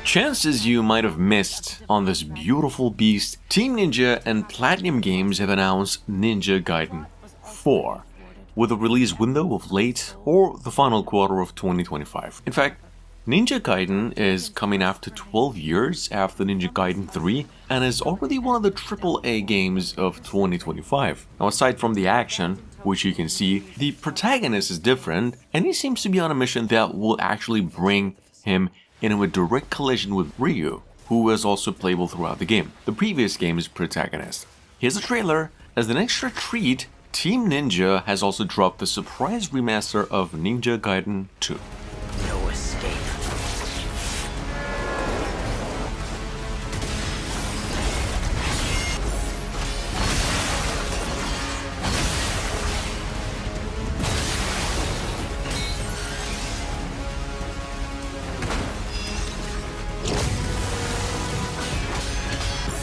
Chances you might have missed on this beautiful beast, Team Ninja and Platinum Games have announced Ninja Gaiden 4, with a release window of late or the final quarter of 2025. In fact, Ninja Gaiden is coming after 12 years after Ninja Gaiden 3 and is already one of the AAA games of 2025. Now, aside from the action, which you can see, the protagonist is different and he seems to be on a mission that will actually bring him into a direct collision with Ryu, who is also playable throughout the game, the previous game's protagonist. Here's a trailer. As an extra treat, Team Ninja has also dropped the surprise remaster of Ninja Gaiden 2. No escape.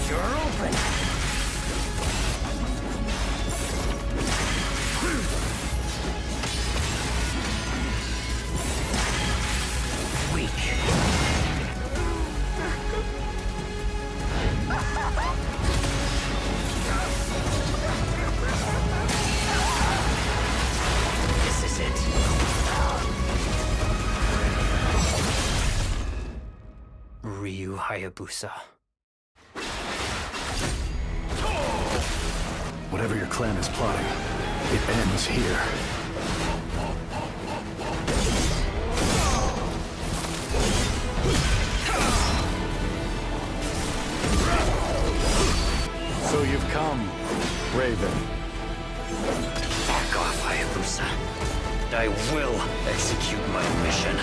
You're open. This is it. Ryu Hayabusa. Whatever your clan is plotting, it ends here. So you've come, Raven. Back off, Hayabusa. I will execute my mission.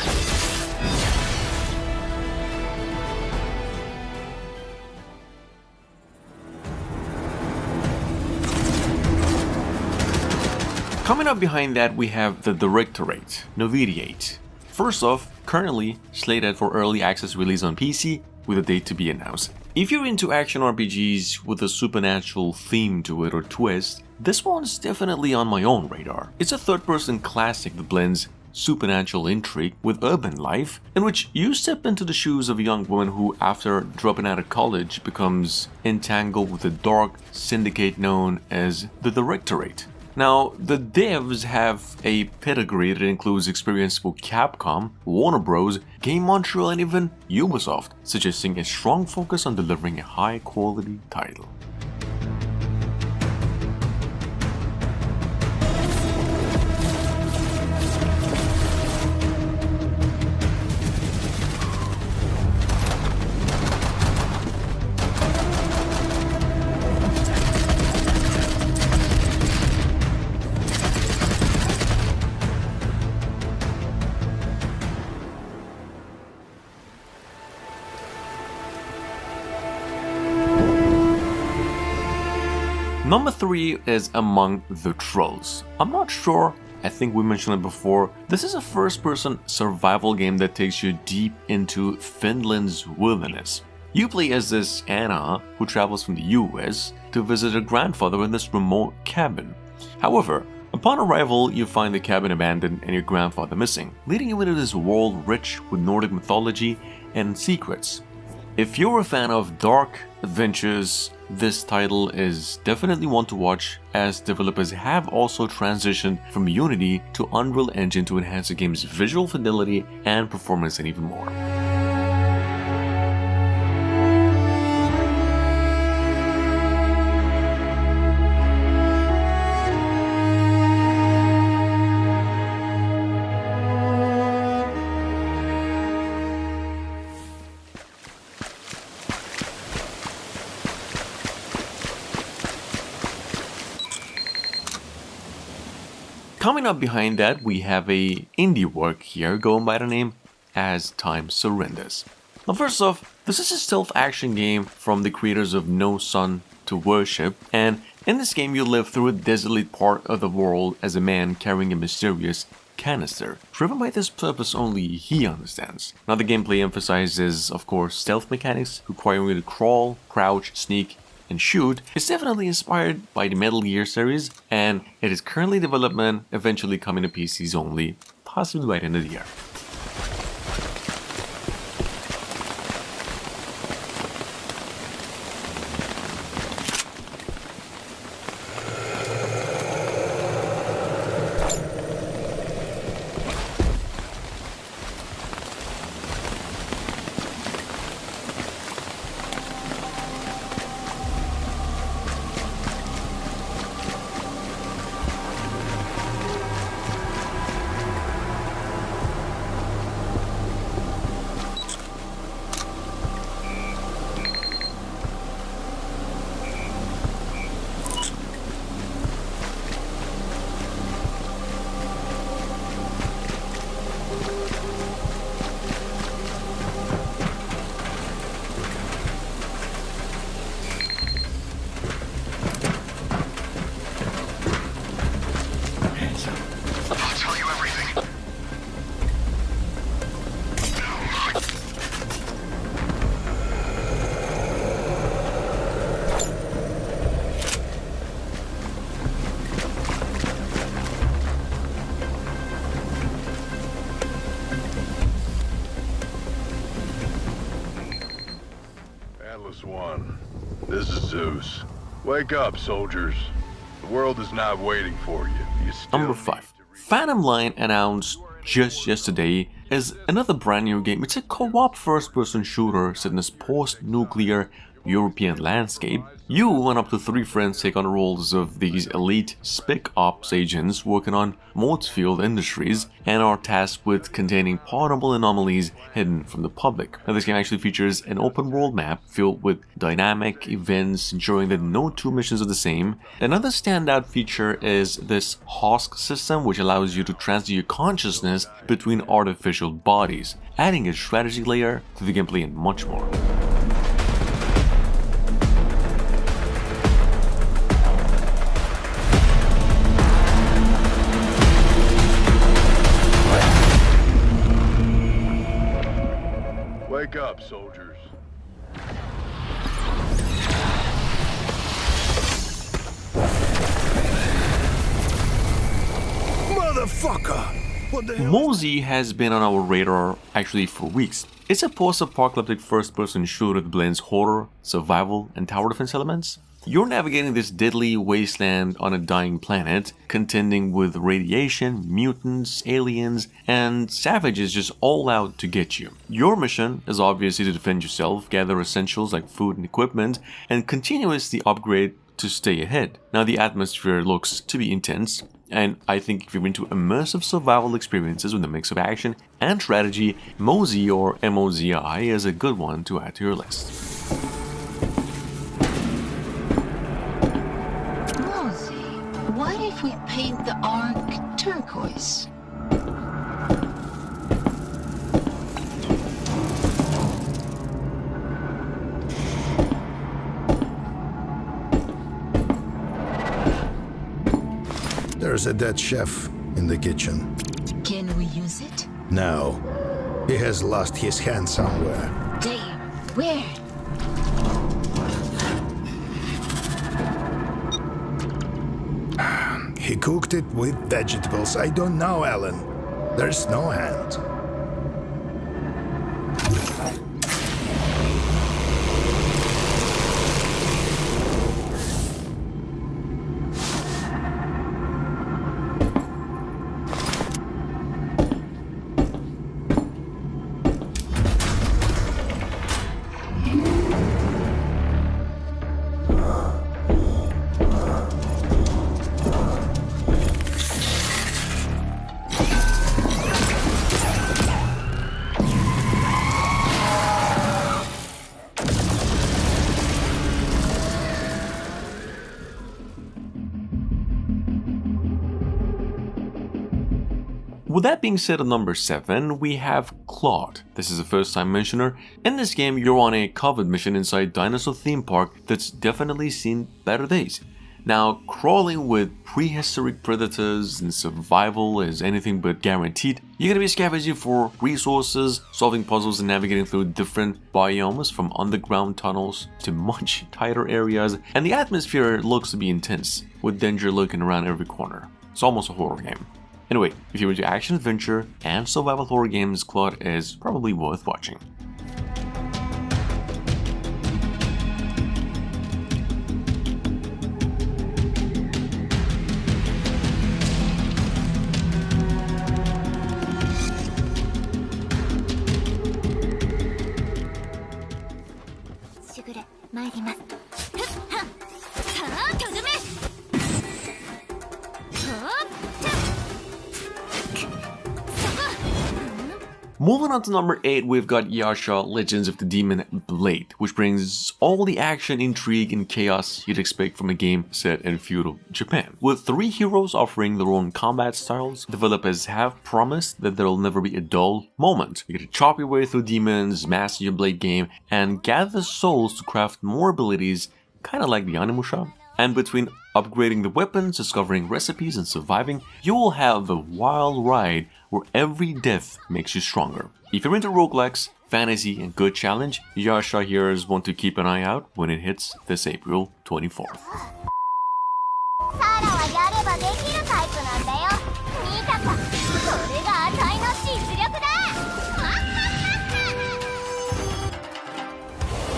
Coming up behind that, we have the Directorate, Novitiate. First off, currently slated for early access release on PC with a date to be announced. If you're into action RPGs with a supernatural theme to it or twist, this one's definitely on my own radar. It's a third-person classic that blends supernatural intrigue with urban life, in which you step into the shoes of a young woman who, after dropping out of college, becomes entangled with the dark syndicate known as the Directorate. Now, the devs have a pedigree that includes experience with Capcom, Warner Bros., Game Montreal, and even Ubisoft, suggesting a strong focus on delivering a high-quality title. Number 3 is Among the Trolls. I'm not sure, I think we mentioned it before. This is a first-person survival game that takes you deep into Finland's wilderness. You play as this Anna, who travels from the US to visit her grandfather in this remote cabin. However, upon arrival, you find the cabin abandoned and your grandfather missing, leading you into this world rich with Nordic mythology and secrets. If you're a fan of dark adventures, this title is definitely one to watch, as developers have also transitioned from Unity to Unreal Engine to enhance the game's visual fidelity and performance and even more. Coming up behind that, we have a indie work here going by the name As Time Surrenders. Now, first off, this is a stealth action game from the creators of No Sun to Worship, and in this game you live through a desolate part of the world as a man carrying a mysterious canister, driven by this purpose only he understands. Now, the gameplay emphasizes, of course, stealth mechanics requiring you to crawl, crouch, sneak, and shoot. Is definitely inspired by the Metal Gear series, and it is currently in development, eventually coming to PCs only, possibly by the end of the year. Reckless one, this is Zeus. Wake up, soldiers. The world is not waiting for you. You still Number need 5. to reach- Phantom Line announced just yesterday is another brand new game. It's a co-op first-person shooter set in this post-nuclear European landscape. You and up to 3 friends take on the roles of these elite spec ops agents working on Mold Industries and are tasked with containing portable anomalies hidden from the public. Now, this game actually features an open world map filled with dynamic events, ensuring that no 2 missions are the same. Another standout feature is this Husk system, which allows you to transfer your consciousness between artificial bodies, adding a strategy layer to the gameplay and much more. Wake up, soldiers. Motherfucker! What the hell? M.O.Z.I has been on our radar actually for weeks. It's a post-apocalyptic first-person shooter that blends horror, survival, and tower defense elements. You're navigating this deadly wasteland on a dying planet, contending with radiation, mutants, aliens, and savages just all out to get you. Your mission is obviously to defend yourself, gather essentials like food and equipment, and continuously upgrade to stay ahead. Now, the atmosphere looks to be intense, and I think if you're into immersive survival experiences with a mix of action and strategy, M.O.Z.I or M.O.Z.I is a good one to add to your list. What if we paint the Ark turquoise? There's a dead chef in the kitchen. Can we use it? No. He has lost his hand somewhere. Damn, where? He cooked it with vegetables. I don't know, Alan. There's no hand. With that being said, at number 7, we have Claude. This is a first-time mentioner. In this game, you're on a covered mission inside Dinosaur Theme Park that's definitely seen better days. Now, crawling with prehistoric predators and survival is anything but guaranteed. You're gonna be scavenging for resources, solving puzzles and navigating through different biomes from underground tunnels to much tighter areas, and the atmosphere looks to be intense, with danger lurking around every corner. It's almost a horror game. Anyway, if you're into action-adventure and survival horror games, Claude is probably worth watching. Moving on to number 8, we've got Yasha, Legends of the Demon Blade, which brings all the action, intrigue, and chaos you'd expect from a game set in feudal Japan. With 3 heroes offering their own combat styles, developers have promised that there'll never be a dull moment. You get to chop your way through demons, master your blade game, and gather souls to craft more abilities, kinda like the Onimusha. And between upgrading the weapons, discovering recipes, and surviving, you will have a wild ride where every death makes you stronger. If you're into roguelikes, fantasy, and good challenge, Yasha here is one to keep an eye out when it hits this April 24th.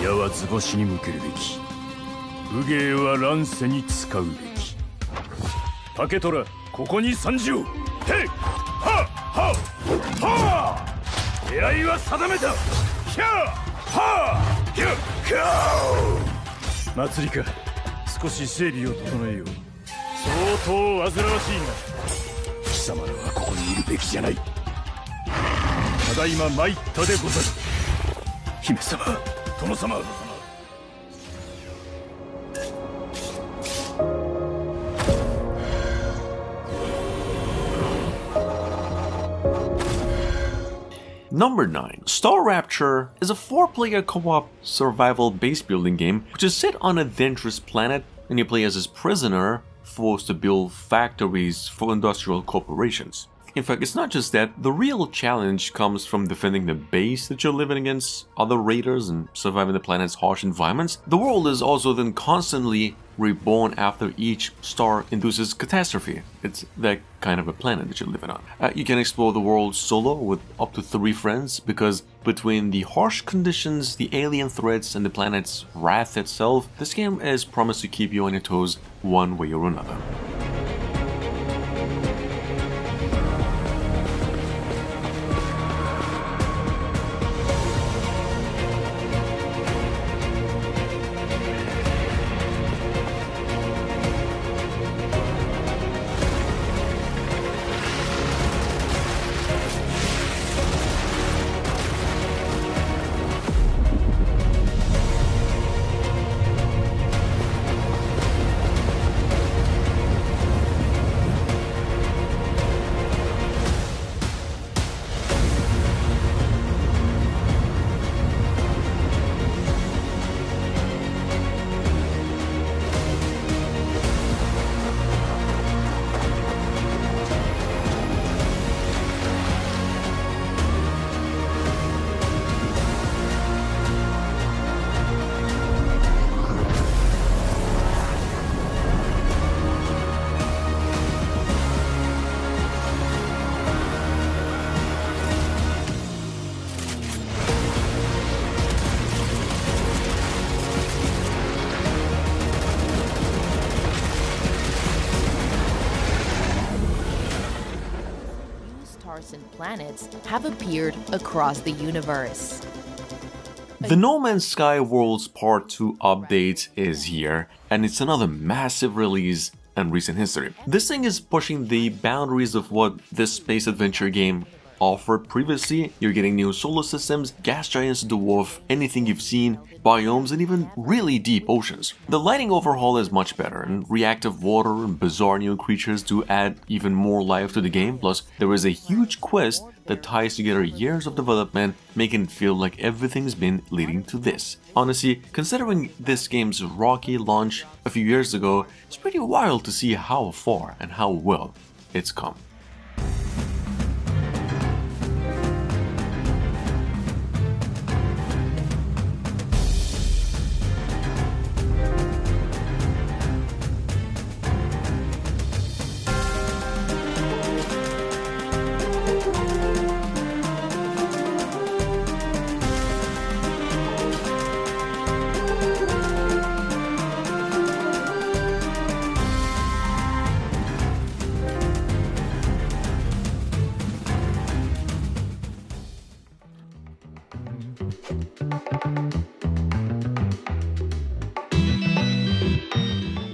矢は図星に向けるべき。武芸は乱世に使うべき。竹虎、ここに参上。へっはっはっはっ。狙いは定めた。ひゃはっひゃっはっ。祭りか。少し整備を整えよう。相当煩わしいが、貴様らはここにいるべきじゃない。ただいま参ったでござる。姫様、殿様。Number 9. StarRupture is a 4-player co-op survival base building game which is set on a dangerous planet, and you play as this prisoner forced to build factories for industrial corporations. In fact, it's not just that, the real challenge comes from defending the base that you're living against other raiders and surviving the planet's harsh environments. The world is also then constantly reborn after each star induces catastrophe. It's that kind of a planet that you're living on. You can explore the world solo with up to 3 friends, because between the harsh conditions, the alien threats, and the planet's wrath itself, this game is promised to keep you on your toes one way or another. And planets have appeared across the universe. The No Man's Sky Worlds Part 2 update is here, and it's another massive release in recent history. This thing is pushing the boundaries of what this space adventure game offered previously. You're getting new solar systems, gas giants to dwarf anything you've seen, biomes, and even really deep oceans. The lighting overhaul is much better, and reactive water and bizarre new creatures do add even more life to the game. Plus, there is a huge quest that ties together years of development, making it feel like everything's been leading to this. Honestly, considering this game's rocky launch a few years ago, it's pretty wild to see how far and how well it's come.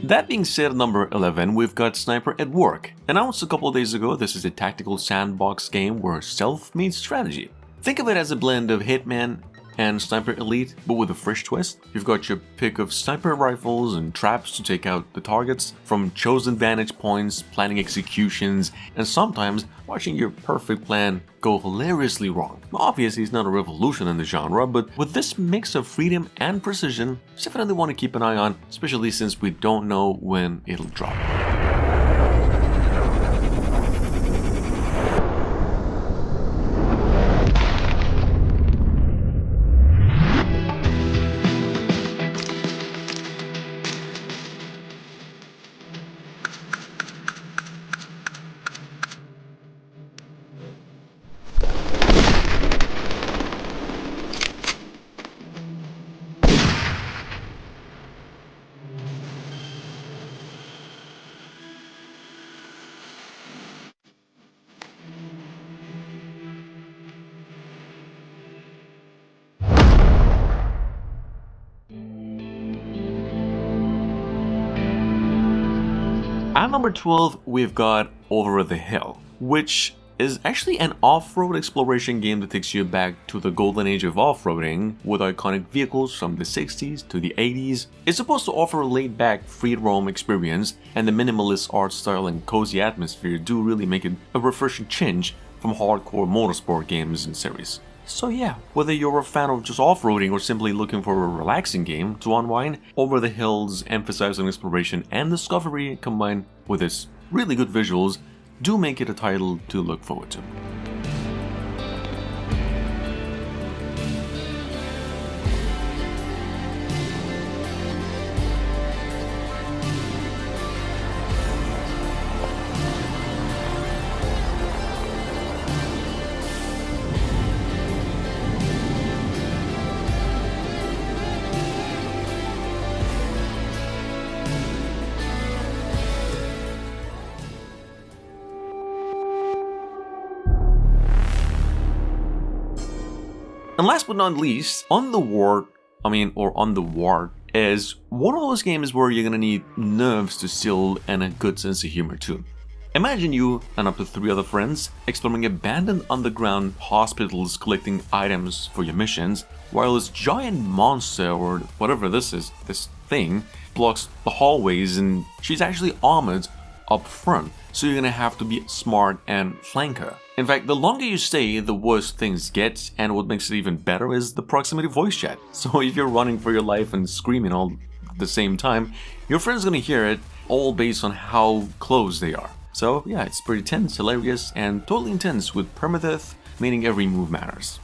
That being said, number 11, we've got Sniper at Work. Announced a couple of days ago, this is a tactical sandbox game where stealth meets strategy. Think of it as a blend of Hitman and Sniper Elite, but with a fresh twist. You've got your pick of sniper rifles and traps to take out the targets, from chosen vantage points, planning executions, and sometimes watching your perfect plan go hilariously wrong. Obviously, it's not a revolution in the genre, but with this mix of freedom and precision, it's definitely one to keep an eye on, especially since we don't know when it'll drop. At number 12, we've got Over the Hill, which is actually an off-road exploration game that takes you back to the golden age of off-roading with iconic vehicles from the 60s to the 80s. It's supposed to offer a laid-back, free-roam experience, and the minimalist art style and cozy atmosphere do really make it a refreshing change from hardcore motorsport games and series. So yeah, whether you're a fan of just off-roading or simply looking for a relaxing game to unwind, Over the Hill's emphasis on exploration and discovery combined with its really good visuals do make it a title to look forward to. And last but not least, Underward is one of those games where you're gonna need nerves to steal and a good sense of humor too. Imagine you and up to 3 other friends exploring abandoned underground hospitals collecting items for your missions, while this giant monster or whatever this is, this thing, blocks the hallways and she's actually armored up front, so you're gonna have to be smart and flank her. In fact, the longer you stay, the worse things get, and what makes it even better is the proximity voice chat. So if you're running for your life and screaming all at the same time, your friend's gonna hear it, all based on how close they are. So yeah, it's pretty tense, hilarious, and totally intense with permadeath, meaning every move matters.